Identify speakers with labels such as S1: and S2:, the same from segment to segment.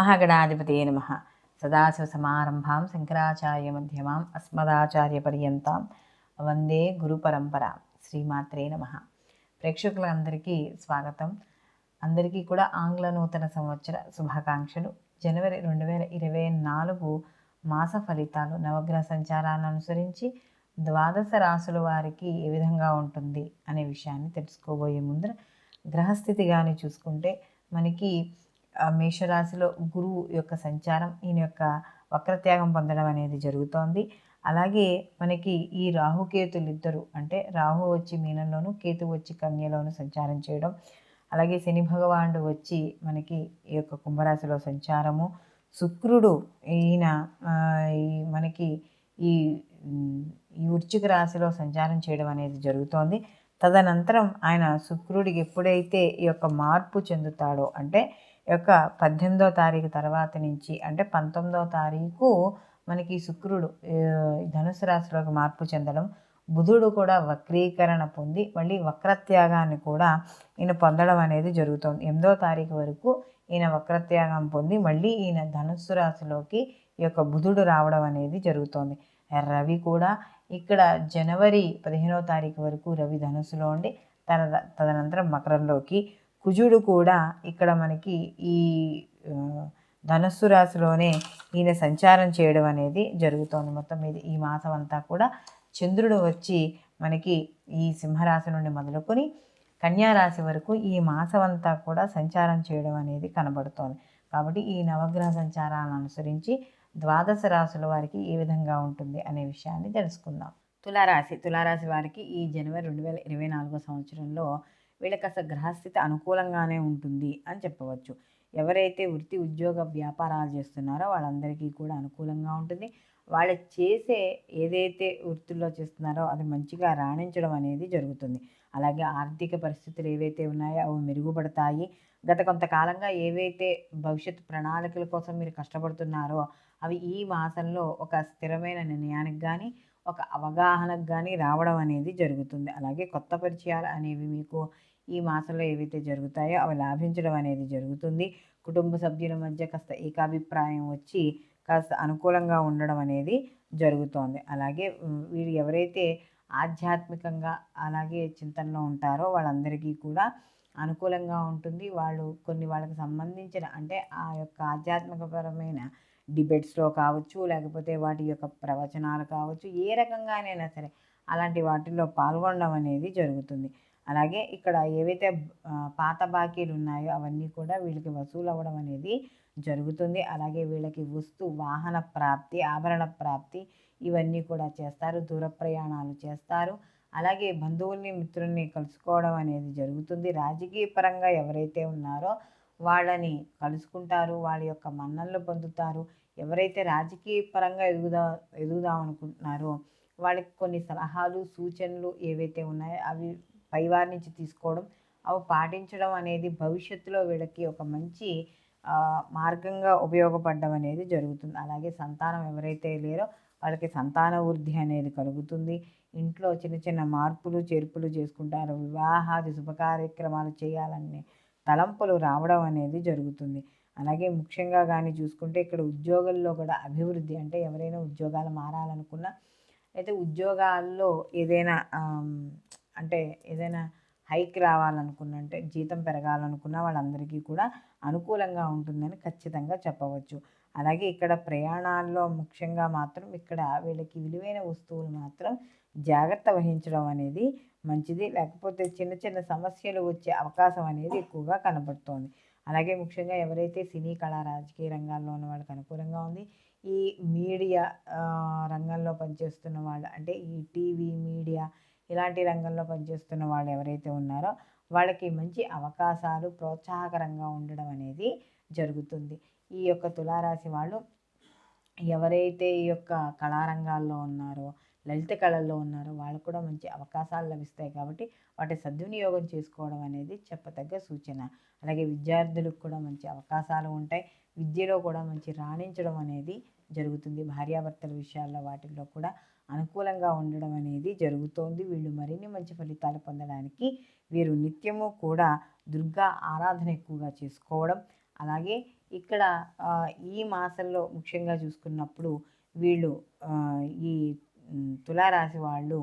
S1: మహాగణాధిపతయే నమః. సదాశివసమారంభాం శంకరాచార్యమధ్యమాం అస్మదాచార్యపర్యంతాం వందే గురుపరంపరాం. శ్రీమాత్రే నమః. ప్రేక్షకులందరికీ స్వాగతం. అందరికీ కూడా ఆంగ్ల నూతన సంవత్సర శుభాకాంక్షలు. జనవరి 2024 మాస ఫలితాలు నవగ్రహ సంచారాలను అనుసరించి ద్వాదశ రాశుల వారికి ఏ విధంగా ఉంటుంది అనే విషయాన్ని తెలుసుకోబోయే ముందర గ్రహస్థితి కానీ చూసుకుంటే మనకి మేషరాశిలో గురువు యొక్క సంచారం, ఈయన యొక్క వక్రత్యాగం పొందడం అనేది జరుగుతోంది. అలాగే మనకి ఈ రాహుకేతులు ఇద్దరు, అంటే రాహు వచ్చి మీనంలోను, కేతు వచ్చి కన్యలోను సంచారం చేయడం, అలాగే శని భగవానుడు వచ్చి మనకి ఈ యొక్క కుంభరాశిలో సంచారము, శుక్రుడు ఈయన మనకి ఈ వృశ్చిక రాశిలో సంచారం చేయడం అనేది జరుగుతోంది. తదనంతరం ఆయన శుక్రుడికి ఎప్పుడైతే ఈ యొక్క మార్పు చెందుతాడో, అంటే ఈ యొక్క 18వ తారీఖు తర్వాత నుంచి, అంటే 19వ తారీఖు మనకి శుక్రుడు ధనుసు రాశిలోకి మార్పు చెందడం, బుధుడు కూడా వక్రీకరణ పొంది మళ్ళీ వక్రత్యాగాన్ని కూడా ఈయన పొందడం అనేది జరుగుతుంది. 8వ తారీఖు వరకు ఈయన వక్రత్యాగం పొంది మళ్ళీ ఈయన ధనుస్సు రాశిలోకి ఈ యొక్క బుధుడు రావడం అనేది జరుగుతోంది. రవి కూడా ఇక్కడ జనవరి 15వ తారీఖు వరకు రవి ధనుస్సులో ఉండి తదనంతరం మకరంలోకి, కుజుడు కూడా ఇక్కడ మనకి ఈ ధనుస్సు రాశిలోనే ఈయన సంచారం చేయడం అనేది జరుగుతోంది. మొత్తం మీద ఈ మాసం అంతా కూడా చంద్రుడు వచ్చి మనకి ఈ సింహరాశి నుండి మొదలుకొని కన్యారాశి వరకు ఈ మాసం అంతా కూడా సంచారం చేయడం అనేది కనబడుతోంది. కాబట్టి ఈ నవగ్రహ సంచారాలను అనుసరించి ద్వాదశ రాశుల వారికి ఏ విధంగా ఉంటుంది అనే విషయాన్ని తెలుసుకుందాం. తులారాశి వారికి ఈ జనవరి 2024 సంవత్సరంలో వీళ్ళకి అసలు గ్రహస్థితి అనుకూలంగానే ఉంటుంది అని చెప్పవచ్చు. ఎవరైతే వృత్తి ఉద్యోగ వ్యాపారాలు చేస్తున్నారో వాళ్ళందరికీ కూడా అనుకూలంగా ఉంటుంది. వాళ్ళు చేసే ఏదైతే వృత్తుల్లో చేస్తున్నారో అది మంచిగా రాణించడం అనేది జరుగుతుంది. అలాగే ఆర్థిక పరిస్థితులు ఏవైతే ఉన్నాయో అవి మెరుగుపడతాయి. గత కొంతకాలంగా ఏవైతే భవిష్యత్తు ప్రణాళికల కోసం మీరు కష్టపడుతున్నారో అవి ఈ మాసంలో ఒక స్థిరమైన నిర్ణయానికి కానీ, ఒక అవగాహనకు కానీ రావడం అనేది జరుగుతుంది. అలాగే కొత్త పరిచయాలు అనేవి మీకు ఈ మాసంలో ఏవైతే జరుగుతాయో అవి లాభించడం అనేది జరుగుతుంది. కుటుంబ సభ్యుల మధ్య కాస్త ఏకాభిప్రాయం వచ్చి కాస్త అనుకూలంగా ఉండడం అనేది జరుగుతోంది. అలాగే వీరు ఎవరైతే ఆధ్యాత్మికంగా అలాగే చింతనలో ఉంటారో వాళ్ళందరికీ కూడా అనుకూలంగా ఉంటుంది. వాళ్ళకి సంబంధించిన, అంటే ఆ యొక్క ఆధ్యాత్మికపరమైన డిబేట్స్లో కావచ్చు, లేకపోతే వాటి యొక్క ప్రవచనాలు కావచ్చు, ఏ రకంగానైనా సరే అలాంటి వాటిల్లో పాల్గొనడం అనేది జరుగుతుంది. అలాగే ఇక్కడ ఏవైతే పాత బాకీలు ఉన్నాయో అవన్నీ కూడా వీళ్ళకి వసూలు అవ్వడం అనేది జరుగుతుంది. అలాగే వీళ్ళకి వాహన ప్రాప్తి, ఆభరణ ప్రాప్తి ఇవన్నీ కూడా చేస్తారు. దూర ప్రయాణాలు చేస్తారు. అలాగే బంధువుల్ని, మిత్రుల్ని కలుసుకోవడం అనేది జరుగుతుంది. రాజకీయ పరంగా ఎవరైతే ఉన్నారో వాళ్ళని కలుసుకుంటారు, వాళ్ళ యొక్క మన్ననలు పొందుతారు. ఎవరైతే రాజకీయ పరంగా ఎదుగుదాం అనుకుంటున్నారో వాళ్ళకి కొన్ని సలహాలు, సూచనలు ఏవైతే ఉన్నాయో అవి పైవారి నుంచి తీసుకోవడం, అవి పాటించడం అనేది భవిష్యత్తులో వీళ్ళకి ఒక మంచి మార్గంగా ఉపయోగపడడం అనేది జరుగుతుంది. అలాగే సంతానం ఎవరైతే లేరో వాళ్ళకి సంతాన వృద్ధి అనేది కలుగుతుంది. ఇంట్లో చిన్న చిన్న మార్పులు చేర్పులు చేసుకుంటారు. వివాహాది శుభకార్యక్రమాలు చేయాలనే తలంపులు రావడం అనేది జరుగుతుంది. అలాగే ముఖ్యంగా కానీ చూసుకుంటే ఇక్కడ ఉద్యోగాల్లో కూడా అభివృద్ధి, అంటే ఎవరైనా ఉద్యోగాలు మారాలనుకున్నా, అయితే ఉద్యోగాల్లో ఏదైనా హైక్ రావాలనుకున్నా, అంటే జీతం పెరగాలనుకున్న వాళ్ళందరికీ కూడా అనుకూలంగా ఉంటుందని ఖచ్చితంగా చెప్పవచ్చు. అలాగే ఇక్కడ ప్రయాణాల్లో ముఖ్యంగా మాత్రం ఇక్కడ వీళ్ళకి విలువైన వస్తువులు మాత్రం జాగ్రత్త వహించడం అనేది మంచిది. లేకపోతే చిన్న చిన్న సమస్యలు వచ్చే అవకాశం అనేది ఎక్కువగా కనబడుతోంది. అలాగే ముఖ్యంగా ఎవరైతే సినీ కళా రాజకీయ రంగాల్లో ఉన్న వాళ్ళకి అనుకూలంగా ఉంది. ఈ మీడియా రంగంలో పనిచేస్తున్న వాళ్ళు, అంటే ఈ టీవీ మీడియా ఇలాంటి రంగంలో పనిచేస్తున్న వాళ్ళు ఎవరైతే ఉన్నారో వాళ్ళకి మంచి అవకాశాలు ప్రోత్సాహకరంగా ఉండడం అనేది జరుగుతుంది. ఈ యొక్క తులారాశి వాళ్ళు ఎవరైతే ఈ యొక్క కళారంగాల్లో ఉన్నారో, లలిత కళల్లో ఉన్నారో వాళ్ళకు కూడా మంచి అవకాశాలు లభిస్తాయి. కాబట్టి వాటి సద్వినియోగం చేసుకోవడం అనేది చెప్పదగ్గ సూచన. అలాగే విద్యార్థులకు కూడా మంచి అవకాశాలు ఉంటాయి. విద్యలో కూడా మంచి రాణించడం అనేది జరుగుతుంది. భార్యాభర్తల విషయాల్లో వాటిల్లో కూడా అనుకూలంగా ఉండడం అనేది జరుగుతోంది. వీళ్ళు మరిన్ని మంచి ఫలితాలు పొందడానికి వీరు నిత్యము కూడా దుర్గా ఆరాధన ఎక్కువగా చేసుకోవడం, అలాగే ఇక్కడ ఈ మాసంలో ముఖ్యంగా చూసుకున్నప్పుడు వీళ్ళు ఈ తులారాశి వాళ్ళు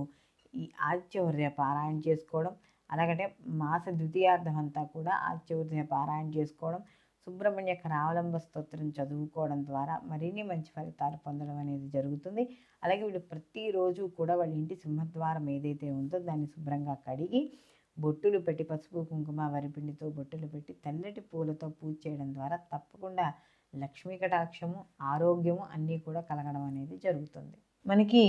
S1: ఈ ఆదిత్య పారాయణ చేసుకోవడం, అలాగంటే మాస ద్వితీయార్థం అంతా కూడా ఆదిత్య పారాయణ చేసుకోవడం, సుబ్రహ్మణ్య కరావలంబ స్తోత్రం చదువుకోవడం ద్వారా మరిన్ని మంచి ఫలితాలు పొందడం అనేది జరుగుతుంది. అలాగే వీళ్ళు ప్రతిరోజు కూడా వాళ్ళ ఇంటి సింహద్వారం ఏదైతే ఉందో దాన్ని శుభ్రంగా కడిగి బొట్టులు పెట్టి, పసుపు కుంకుమ వరిపిండితో బొట్టులు పెట్టి తెల్లటి పూలతో పూజ చేయడం ద్వారా తప్పకుండా లక్ష్మీ కటాక్షము, ఆరోగ్యము అన్నీ కూడా కలగడం అనేది జరుగుతుంది. మనకి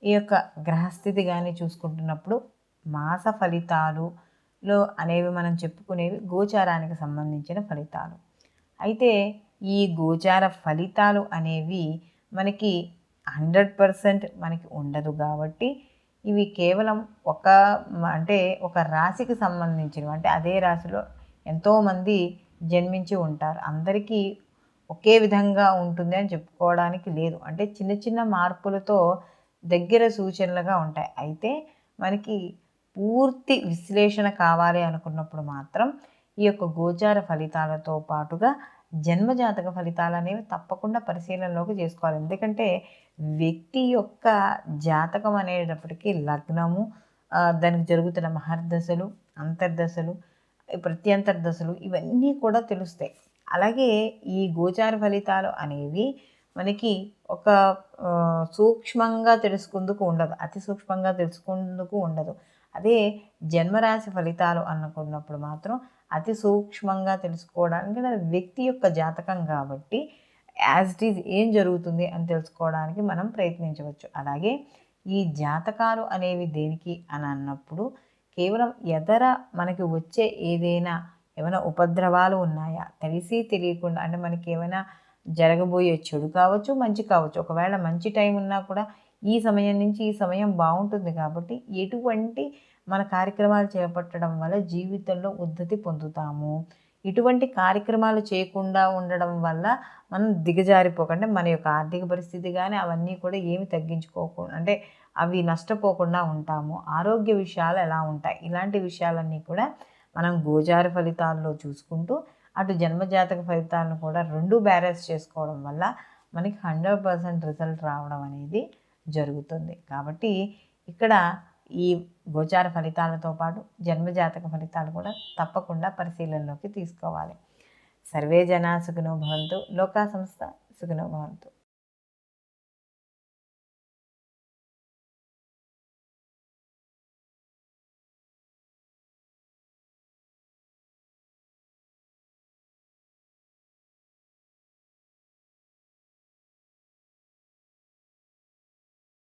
S1: ఈ యొక్క గ్రహస్థితి కానీ చూసుకుంటున్నప్పుడు మాస ఫలితాలులో అనేవి మనం చెప్పుకునేవి గోచారానికి సంబంధించిన ఫలితాలు. అయితే ఈ గోచార ఫలితాలు అనేవి మనకి 100% మనకి ఉండదు కాబట్టి ఇవి కేవలం ఒక రాశికి సంబంధించినవి. అంటే అదే రాశిలో ఎంతోమంది జన్మించి ఉంటారు, అందరికీ ఒకే విధంగా ఉంటుంది అని చెప్పుకోవడానికి లేదు. అంటే చిన్న చిన్న మార్పులతో దగ్గర సూచనలుగా ఉంటాయి. అయితే మనకి పూర్తి విశ్లేషణ కావాలి అనుకున్నప్పుడు మాత్రం ఈ యొక్క గోచార ఫలితాలతో పాటుగా జన్మజాతక ఫలితాలు అనేవి తప్పకుండా పరిశీలనలోకి చేసుకోవాలి. ఎందుకంటే వ్యక్తి యొక్క జాతకం అనేటప్పటికీ లగ్నము, దానికి జరుగుతున్న మహర్దశలు, అంతర్దశలు, ప్రత్యంతర్దశలు ఇవన్నీ కూడా తెలుస్తాయి. అలాగే ఈ గోచార ఫలితాలు అనేవి మనకి ఒక సూక్ష్మంగా తెలుసుకుందుకు ఉండదు, అతి సూక్ష్మంగా తెలుసుకుందుకు ఉండదు. అదే జన్మరాశి ఫలితాలు అనుకున్నప్పుడు మాత్రం అతి సూక్ష్మంగా తెలుసుకోవడానికి వ్యక్తి యొక్క జాతకం కాబట్టి యాజ్ ఇట్ ఈజ్ ఏం జరుగుతుంది అని తెలుసుకోవడానికి మనం ప్రయత్నించవచ్చు. అలాగే ఈ జాతకాలు అనేవి దేనికి అని అన్నప్పుడు కేవలం మనకి వచ్చే ఏమైనా ఉపద్రవాలు ఉన్నాయా, తెలిసి తెలియకుండా, అంటే మనకి ఏమైనా జరగబోయే చెడు కావచ్చు, మంచి కావచ్చు. ఒకవేళ మంచి టైం ఉన్నా కూడా ఈ సమయం నుంచి ఈ సమయం బాగుంటుంది కాబట్టి ఎటువంటి మన కార్యక్రమాలు చేపట్టడం వల్ల జీవితంలో ఉద్ధతి పొందుతాము, ఇటువంటి కార్యక్రమాలు చేయకుండా ఉండడం వల్ల మనం దిగజారిపోకుండా మన యొక్క ఆర్థిక పరిస్థితి కానీ అవన్నీ కూడా ఏమి తగ్గించుకోకుండా, అంటే అవి నష్టపోకుండా ఉంటాము. ఆరోగ్య విషయాలు ఎలా ఉంటాయి, ఇలాంటి విషయాలన్నీ కూడా మనం గోచార ఫలితాల్లో చూసుకుంటూ అటు జన్మజాతక ఫలితాలను కూడా రెండు బ్యాలెన్స్ చేసుకోవడం వల్ల మనకి 100% రిజల్ట్ రావడం అనేది జరుగుతుంది. కాబట్టి ఇక్కడ ఈ గోచార ఫలితాలతో పాటు జన్మజాతక ఫలితాలు కూడా తప్పకుండా పరిశీలనలోకి తీసుకోవాలి. సర్వే జనా సుఖినో భవంతు, లోకా సంస్థ సుఖినో భవంతు.